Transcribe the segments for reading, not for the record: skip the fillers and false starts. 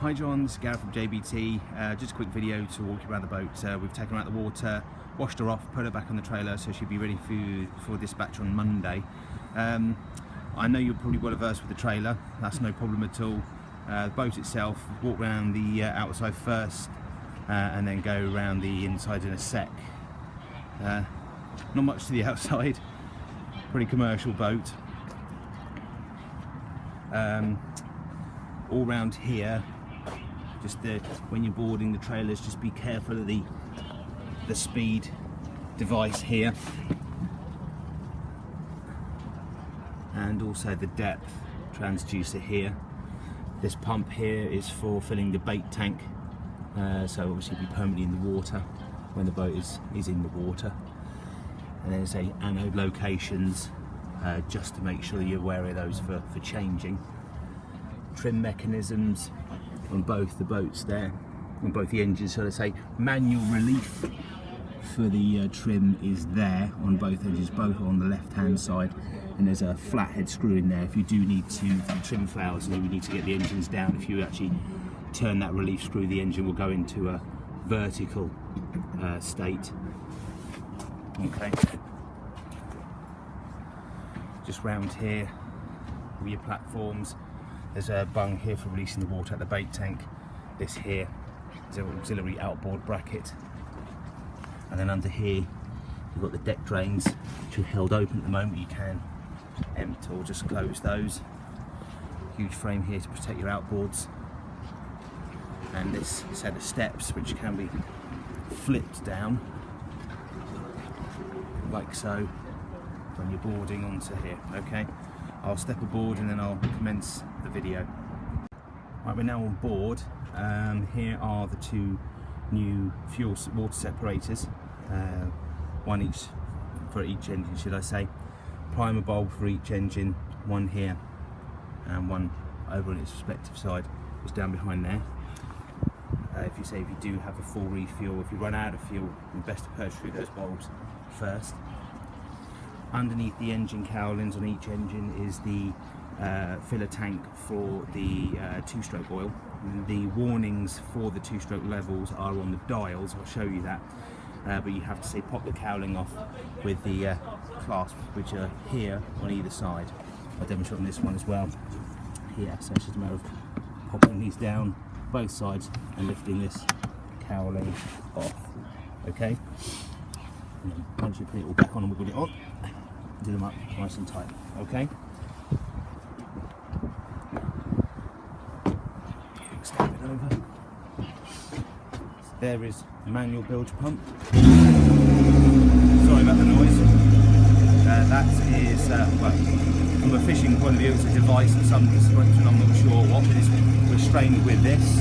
Hi John, this is Gareth from JBT. Just a quick video to walk you around the boat. We've taken her out the water, washed her off, put her back on the trailer so she'll be ready for dispatch on Monday. I know you're probably well versed with the trailer, that's no problem at all. The boat itself, walk around the outside first and then go around the inside in a sec. Not much to the outside, pretty commercial boat. All round here, just when you're boarding the trailers, just be careful of the speed device here, and also the depth transducer here. This pump here is for filling the bait tank, so obviously it'll be permanently in the water when the boat is in the water. And there's anode locations, just to make sure you're aware of those for changing. Trim mechanisms on both the boats there, on both the engines, so to say. Manual relief for the trim is there on both engines, both on the left hand side, and there's a flathead screw in there if you do need to trim flowers and you need to get the engines down. If you actually turn that relief screw, the engine will go into a vertical state. Okay, just round here with your platforms, there's a bung here for releasing the water at the bait tank. This here is an auxiliary outboard bracket, and then under here you've got the deck drains which are held open at the moment. You can empty or just close those. Huge frame here to protect your outboards, and this set of steps which can be flipped down like so when you're boarding onto here. Okay, I'll step aboard and then I'll commence the video. Right, we're now on board. Here are the two new fuel water separators, one each for each engine, should I say. Primer bulb for each engine, one here and one over on its respective side, just down behind there. If you do have a full refuel, if you run out of fuel, it's best to purge through those bulbs first. Underneath the engine cowlings on each engine is the filler tank for the two-stroke oil. The warnings for the two-stroke levels are on the dials, I'll show you that, but you have to say pop the cowling off with the clasps which are here on either side. I'll demonstrate on this one as well here, so it's just a matter of popping these down both sides and lifting this cowling off. Okay, and then once you put it all back on and wiggle it on, do them up nice and tight. Okay, step it over. So there is a manual bilge pump. Sorry about the noise. That is, well, from a fishing point of view, it's a device of some description, I'm not sure what, but it's restrained with this.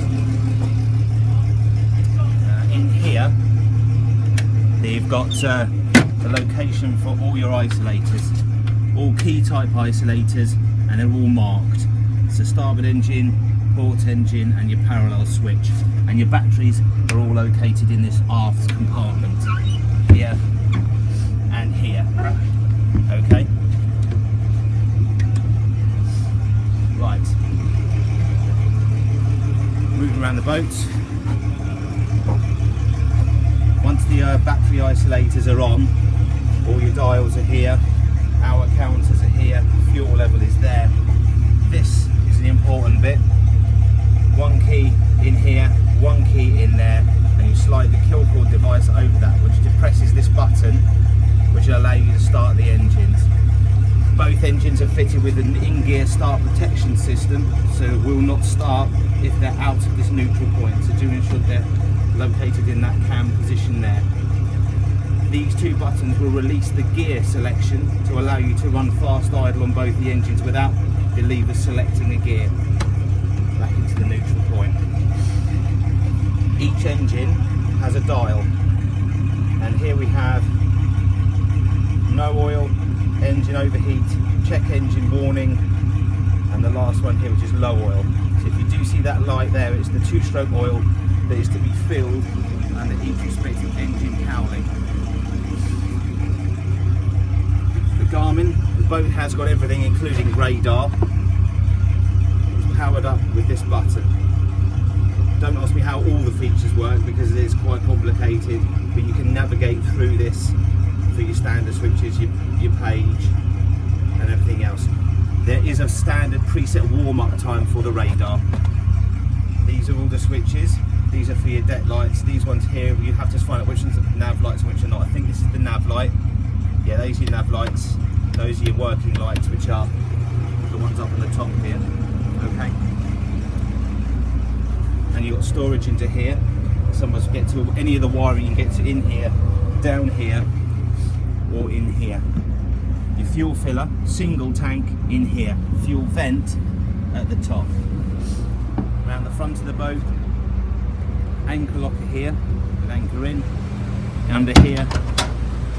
In here, they've got the location for all your isolators, all key type isolators, and they're all marked. So starboard engine, port engine, and your parallel switch. And your batteries are all located in this aft compartment, here and here. Okay. Right. Moving around the boat. Once the battery isolators are on, all your dials are here, hour counters are here, fuel level is there. This is the important bit. One key in here, one key in there, and you slide the kill cord device over that, which depresses this button, which will allow you to start the engines. Both engines are fitted with an in-gear start protection system, so it will not start if they're out of this neutral point, so do ensure they're located in that cam position there. These two buttons will release the gear selection to allow you to run fast idle on both the engines without the lever selecting a gear back into the neutral point. Each engine has a dial, and here we have no oil, engine overheat, check engine warning, and the last one here which is low oil. So if you do see that light there, it's the two-stroke oil that is to be filled under each respective engine cowling. The Garmin, the boat has got everything including radar. It's powered up with this button. Don't ask me how all the features work because it is quite complicated, but you can navigate through this for your standard switches, your page and everything else. There is a standard preset warm-up time for the radar. These are all the switches. These are for your deck lights. These ones here, you have to find out which ones are nav lights and which are not. I think this is the nav light. Yeah, those are your nav lights. Those are your working lights, which are the ones up on the top here. Okay. And you've got storage into here. Someone's get to any of the wiring, you get to in here, down here, or in here. Your fuel filler, single tank in here. Fuel vent at the top. Around the front of the boat, anchor locker here, with anchor in. Under here,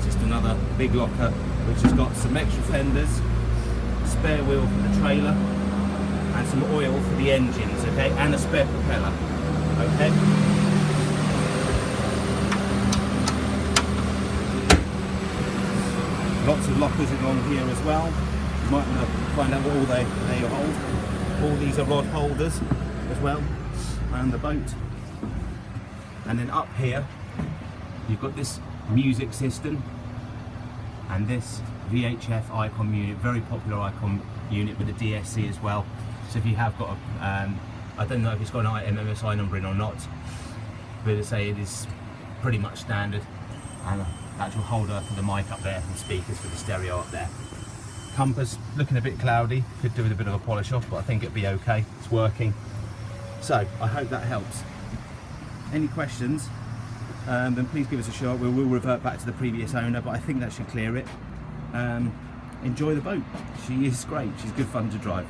just another big locker, which has got some extra fenders, spare wheel for the trailer, and some oil for the engines, okay, and a spare propeller, okay. Lots of lockers along here as well. You might want to find out what all they hold. All these are rod holders as well around the boat. And then up here, you've got this music system and this VHF icon unit, very popular icon unit with a DSC as well. So if you have got a, I don't know if it's got an MMSI number in or not, but to say it is pretty much standard. And an actual holder for the mic up there and speakers for the stereo up there. Compass looking a bit cloudy, could do with a bit of a polish off, but I think it'd be okay, it's working. So I hope that helps. Any questions, then please give us a shot. We will revert back to the previous owner, but I think that should clear it. Enjoy the boat. She is great, she's good fun to drive.